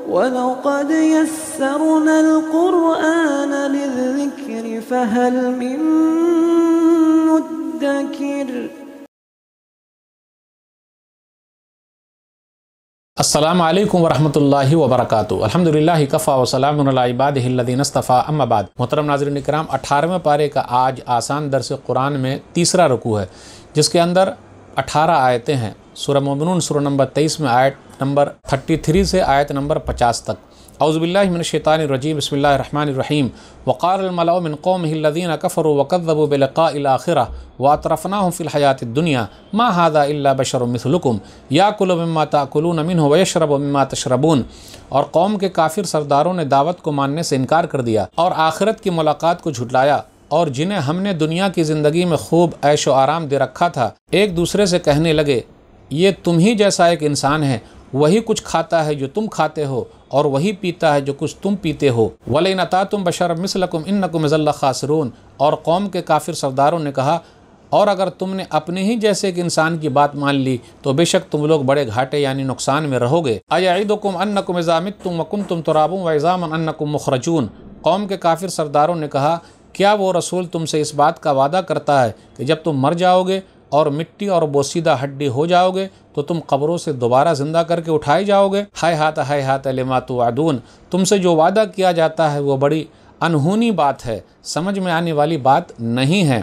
وَلَقَدْ يَسَّرْنَا الْقُرْآنَ لِلذِّكْرِ فَهَلْ مِن مُّدَّكِرٍ۔ السلام علیکم ورحمۃ اللہ وبرکاتہ۔ الحمدللہ کفا وسلام علی عبادہ الذین اصطفیٰ، اما بعد۔ محترم ناظرین اکرام، 18ویں پارے کا آج آسان درس قرآن میں تیسرا رکوع ہے، جس کے اندر 18 آیتیں ہیں۔ سورہ مومنون سورہ نمبر 23 میں آیت نمبر 33 سے آیت نمبر 50 تک۔ اعوذ باللہ من الشیطان الرجیم، بسم اللہ الرحمن الرحیم۔ وقال الملأ من قومه الذین کفروا وکذبوا بلقاء الآخرہ واترفناهم فی الحیاۃ الدنیا ما هذا الا بشر مثلکم یاکل مما تاکلون منہ ویشرب مما تشربون۔ اور قوم کے کافر سرداروں نے دعوت کو ماننے سے انکار کر دیا اور آخرت کی ملاقات کو جھٹلایا، اور جنہیں ہم نے دنیا کی زندگی میں خوب عیش و آرام دے رکھا تھا، ایک دوسرے سے کہنے لگے یہ تم ہی جیسا ایک انسان ہے، وہی کچھ کھاتا ہے جو تم کھاتے ہو اور وہی پیتا ہے جو کچھ تم پیتے ہو۔ وَلَئِنْ أَتَاكُمْ بَشَرًا مِثْلَكُمْ إِنَّكُمْ إِذًا لَخَاسِرُونَ۔ اور قوم کے کافر سرداروں نے کہا، اور اگر تم نے اپنے ہی جیسے ایک انسان کی بات مان لی تو بے شک تم لوگ بڑے گھاٹے یعنی نقصان میں رہو گے۔ أَيَعِدُكُمْ أَنَّكُمْ إِذَا مِتُّمْ وَكُنْتُمْ تُرَابًا وَعِظَامًا أَنَّكُمْ مُخْرَجُونَ۔ قوم کے کافر سرداروں نے کہا، کیا وہ رسول تم سے اس بات کا وعدہ کرتا ہے کہ جب تم مر جاؤ گے اور مٹی اور بوسیدہ ہڈی ہو جاؤ گے تو تم قبروں سے دوبارہ زندہ کر کے اٹھائے جاؤ گے؟ ہائے ہاتھ لما توعدون، تم سے جو وعدہ کیا جاتا ہے وہ بڑی انہونی بات ہے، سمجھ میں آنے والی بات نہیں ہے۔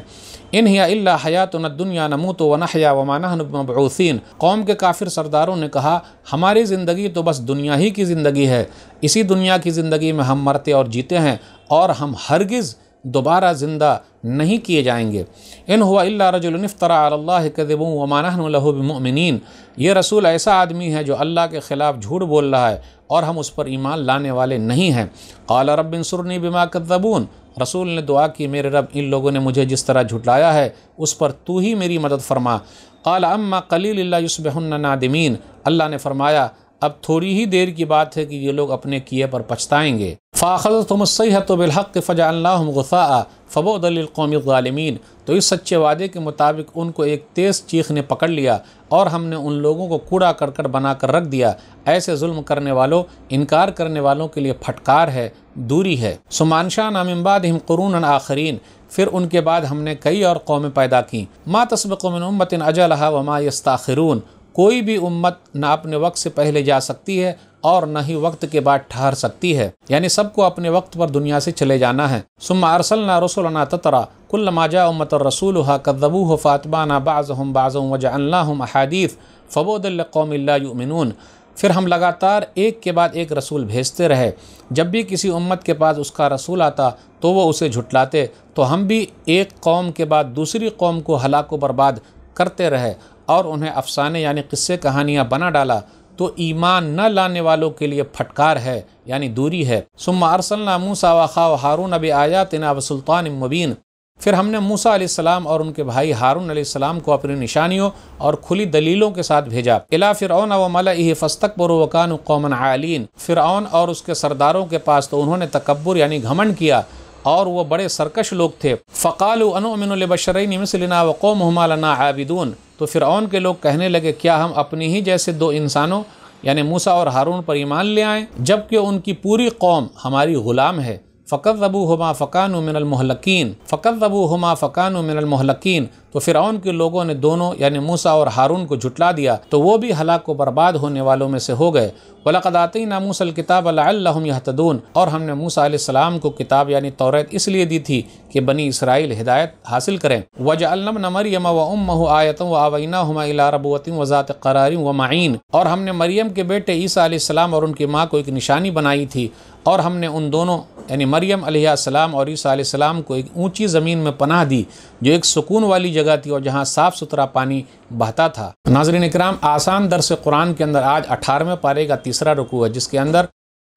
ان ہی الا حیاتنا الدنیا نموت ونحیا وما نحن بمبعوثین۔ قوم کے کافر سرداروں نے کہا، ہماری زندگی تو بس دنیا ہی کی زندگی ہے، اسی دنیا کی زندگی میں ہم مرتے اور جیتے ہیں، اور ہم ہرگز دوبارہ زندہ نہیں کیے جائیں گے۔ ان ہوا الا رجل افترى علی اللہ کذبا وما نحن له بمؤمنین۔ یہ رسول ایسا آدمی ہے جو اللہ کے خلاف جھوٹ بول رہا ہے اور ہم اس پر ایمان لانے والے نہیں ہیں۔ قال رب انصرنی بما کذبون۔ رسول نے دعا کی، میرے رب ان لوگوں نے مجھے جس طرح جھٹلایا ہے اس پر تو ہی میری مدد فرما۔ قال اما قلیل لا یصبحن نادمین۔ اللہ نے فرمایا اب تھوڑی ہی دیر کی بات ہے کہ یہ لوگ اپنے کیے پر پچھتائیں گے۔ فَأَخَذَتْهُمُ الصَّيْحَةُ بِالْحَقِّ فَجَعَلْنَاهُمْ غُثَاءً فَبُعْدًا لِلْقَوْمِ الظَّالِمِينَ۔ تو اس سچے وعدے کے مطابق ان کو ایک تیز چیخ نے پکڑ لیا اور ہم نے ان لوگوں کو کوڑا کرکٹ بنا کر رکھ دیا۔ ایسے ظلم کرنے والوں، انکار کرنے والوں کے لیے پھٹکار ہے، دوری ہے۔ ثُمَّ أَنشَأْنَا مِن بَعْدِهِمْ قُرُونًا آخَرِينَ۔ پھر ان کے بعد ہم نے کئی اور قومیں پیدا کیں۔ مَا تَسْبِقُ مِنْ أُمَّةٍ أَجَلَهَا وَمَا يَسْتَأْخِرُونَ۔ کوئی بھی امت نہ اپنے وقت سے پہلے جا سکتی ہے اور نہ ہی وقت کے بعد ٹھہر سکتی ہے، یعنی سب کو اپنے وقت پر دنیا سے چلے جانا ہے۔ ثم ارسلنا رسلنا تترا كلما جاء امة رسولها كذبوه فاتبعنا بعضهم بعضا وجعلناهم احاديث فبعدا لقوم لا يؤمنون۔ پھر ہم لگاتار ایک کے بعد ایک رسول بھیجتے رہے، جب بھی کسی امت کے پاس اس کا رسول آتا تو وہ اسے جھٹلاتے، تو ہم بھی ایک قوم کے بعد دوسری قوم کو ہلاک و برباد کرتے رہے اور انہیں افسانے یعنی قصے کہانیاں بنا ڈالا۔ تو ایمان نہ لانے والوں کے لیے پھٹکار ہے یعنی دوری ہے۔ ثم ارسلنا موسیٰ واخاہ ہارون بآیاتنا وسلطان مبین۔ پھر ہم نے موسیٰ علیہ السلام اور ان کے بھائی ہارون علیہ السلام کو اپنی نشانیوں اور کھلی دلیلوں کے ساتھ بھیجا۔ الی فرعون وملئہ فاستکبروا وکانوا قوما عالین۔ فرعون اور اس کے سرداروں کے پاس تو انہوں نے تکبر یعنی گھمنڈ کیا اور وہ بڑے سرکش لوگ تھے۔ فقالوا انؤمن لبشرین مثلنا وقومہما لنا عابدون۔ تو فرعون کے لوگ کہنے لگے، کیا ہم اپنی ہی جیسے دو انسانوں یعنی موسیٰ اور ہارون پر ایمان لے آئیں جبکہ ان کی پوری قوم ہماری غلام ہے۔ فَكَذَّبُوهُمَا فَكَانُوا مِنَ الْمُهْلَكِينَ فَكَذَّبُوهُمَا فَكَانُوا مِنَ الْمُهْلَكِينَ۔ تو فرعون کے لوگوں نے دونوں یعنی موسیٰ اور ہارون کو جھٹلا دیا تو وہ بھی ہلاک و برباد ہونے والوں میں سے ہو گئے۔ وَلَقَدْ آتَيْنَا مُوسَى الْكِتَابَ لَعَلَّهُمْ يَهْتَدُونَ۔ اور ہم نے موسیٰ علیہ السلام کو کتاب یعنی توریت اس لیے دی تھی کہ بنی اسرائیل ہدایت حاصل کریں۔ وَجَعَلْنَا ابْنَ مَرْيَمَ وَأُمَّهُ آیَةً وَآوَيْنَاهُمَا إِلَىٰ رَبْوَةٍ وَذَاتِ قَرَارٍ وَمَعِینٍ۔ اور ہم نے مریم کے بیٹے عیسیٰ علیہ السلام اور ان کی ماں کو ایک نشانی بنائی تھی، اور ہم نے ان دونوں یعنی مریم علیہ السلام اور عیسیٰ علیہ السلام کو ایک اونچی زمین میں پناہ دی جو ایک سکون والی جگہ تھی اور جہاں صاف ستھرا پانی بہتا تھا۔ ناظرین اکرام، آسان درس قرآن کے اندر آج 18ویں پارے کا تیسرا رکوع ہے، جس کے اندر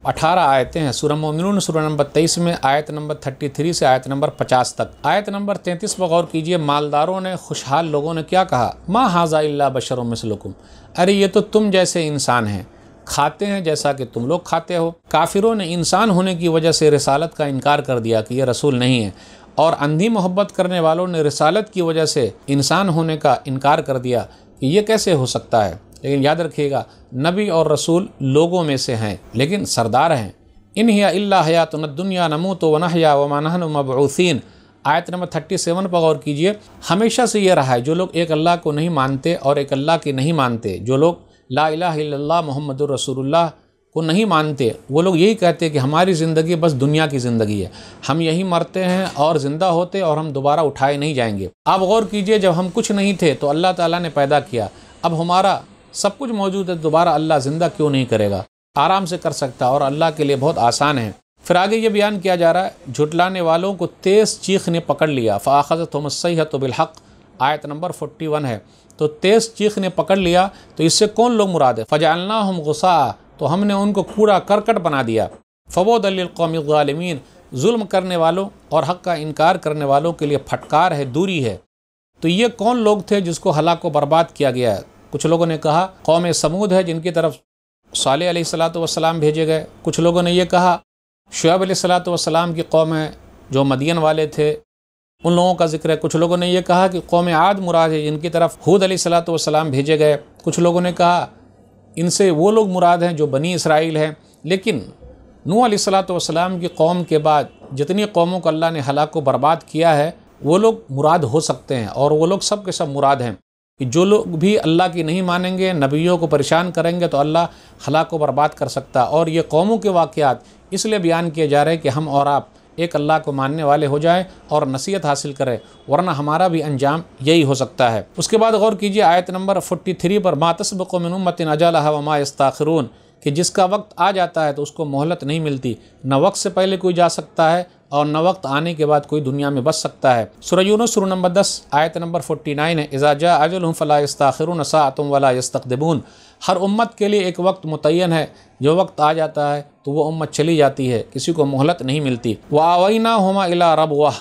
18 آیتیں ہیں۔ سورہ مومنون سورہ نمبر 23 میں آیت نمبر 33 سے آیت نمبر 50 تک۔ آیت نمبر 33 پر غور کیجئے، مالداروں نے، خوشحال لوگوں نے کیا کہا؟ ما ھذا الا بشر مثلکم۔ ارے یہ تو تم جیسے انسان ہیں، کھاتے ہیں جیسا کہ تم لوگ کھاتے ہو۔ کافروں نے انسان ہونے کی وجہ سے رسالت کا انکار کر دیا کہ یہ رسول نہیں ہے، اور اندھی محبت کرنے والوں نے رسالت کی وجہ سے انسان ہونے کا انکار کر دیا کہ یہ کیسے ہو سکتا ہے۔ لیکن یاد رکھیے گا نبی اور رسول لوگوں میں سے ہیں لیکن سردار ہیں۔ ان ہی الا حیاتنا الدنیا نموت ونحیا وما نحن مبعوثین، آیت نمبر 37 پر غور کیجئے۔ ہمیشہ سے یہ رہا ہے جو لوگ ایک اللہ کو نہیں مانتے اور ایک اللہ کی نہیں مانتے، جو لوگ لا الہ الا اللہ محمد الرسول اللہ کو نہیں مانتے، وہ لوگ یہی کہتے ہیں کہ ہماری زندگی بس دنیا کی زندگی ہے، ہم یہی مرتے ہیں اور زندہ ہوتے اور ہم دوبارہ اٹھائے نہیں جائیں گے۔ آپ غور کیجئے، جب ہم کچھ نہیں تھے تو اللہ تعالیٰ نے پیدا کیا، اب ہمارا سب کچھ موجود ہے، دوبارہ اللہ زندہ کیوں نہیں کرے گا؟ آرام سے کر سکتا اور اللہ کے لیے بہت آسان ہے۔ پھر آگے یہ بیان کیا جا رہا ہے، جھٹلانے والوں کو تیز چیخ نے پکڑ لیا، فَأَخَذَتْهُمُ الصَّيْحَةُ بِالْحَقِّ، آیت نمبر 41 ہے۔ تو تیز چیخ نے پکڑ لیا تو اس سے کون لوگ مراد ہے؟ فَجَعَلْنَاهُمْ غُثَاءً، تو ہم نے ان کو کوڑا کرکٹ بنا دیا۔ فَبُعْدًا لِلْقَوْمِ الظَّالِمِينَ، ظلم کرنے والوں اور حق کا انکار کرنے والوں کے لیے پھٹکار ہے، دوری ہے۔ تو یہ کون لوگ تھے جس کو ہلاک و برباد کیا گیا ہے؟ کچھ لوگوں نے کہا قوم سمود ہے جن کی طرف صالح علیہ السلام بھیجے گئے، کچھ لوگوں نے یہ کہا شعیب علیہ السلام کی قوم ہے جو مدین والے تھے، ان لوگوں کا ذکر ہے۔ کچھ لوگوں نے یہ کہا کہ قوم عاد مراد ہے جن کی طرف ہود علیہ السلام بھیجے گئے، کچھ لوگوں نے کہا ان سے وہ لوگ مراد ہیں جو بنی اسرائیل ہیں۔ لیکن نوح علیہ السلام کی قوم کے بعد جتنی قوموں کو اللہ نے ہلاک و برباد کیا ہے وہ لوگ مراد ہو سکتے ہیں، اور وہ لوگ سب کے سب مراد ہیں کہ جو لوگ بھی اللہ کی نہیں مانیں گے، نبیوں کو پریشان کریں گے تو اللہ ہلاک و برباد کر سکتا۔ اور یہ قوموں کے واقعات اس لیے بیان کیے جا رہے ہیں کہ ہم اور آپ ایک اللہ کو ماننے والے ہو جائیں اور نصیحت حاصل کریں، ورنہ ہمارا بھی انجام یہی ہو سکتا ہے۔ اس کے بعد غور کیجئے آیت نمبر 43 پر، ما تسبق من امۃ اجلھا وما یستاخرون، کہ جس کا وقت آ جاتا ہے تو اس کو مہلت نہیں ملتی، نہ وقت سے پہلے کوئی جا سکتا ہے اور نہ وقت آنے کے بعد کوئی دنیا میں بچ سکتا ہے۔ سورہ یونس سورہ نمبر 10 آیت نمبر 49 ہے، اذا جاء اجلھم فلا یستاخرون ساعۃ ولا یستقدمون، ہر امت کے لیے ایک وقت متعین ہے، جو وقت آ جاتا ہے تو وہ امت چلی جاتی ہے، کسی کو مہلت نہیں ملتی۔ وآویناہما الی ربوۃ،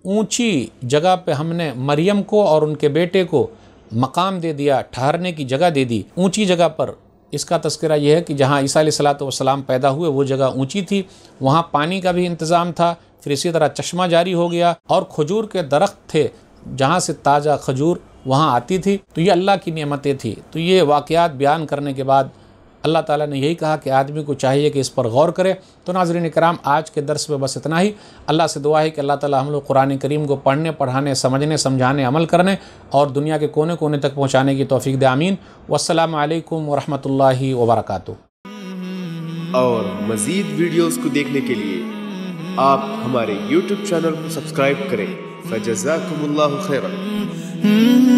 اونچی جگہ پہ ہم نے مریم کو اور ان کے بیٹے کو مقام دے دیا، ٹھہرنے کی جگہ دے دی، اونچی جگہ پر۔ اس کا تذکرہ یہ ہے کہ جہاں عیسیٰ علیہ السلام پیدا ہوئے وہ جگہ اونچی تھی، وہاں پانی کا بھی انتظام تھا، پھر اسی طرح چشمہ جاری ہو گیا، اور کھجور کے درخت تھے جہاں سے تازہ کھجور وہاں آتی تھی، تو یہ اللہ کی نعمتیں تھیں۔ تو یہ واقعات بیان کرنے کے بعد اللہ تعالیٰ نے یہی کہا کہ آدمی کو چاہیے کہ اس پر غور کرے۔ تو ناظرین کرام، آج کے درس میں بس اتنا ہی۔ اللہ سے دعا ہے کہ اللہ تعالیٰ ہم لوگ قرآن کریم کو پڑھنے، پڑھانے، سمجھنے، سمجھانے، عمل کرنے اور دنیا کے کونے کونے تک پہنچانے کی توفیق دے، آمین۔ والسلام علیکم ورحمۃ اللہ وبرکاتہ۔ اور مزید ویڈیوز کو دیکھنے کے لیے آپ ہمارے YouTube چینل کو سبسکرائب کریں۔ فجزاکم اللہ خیرا۔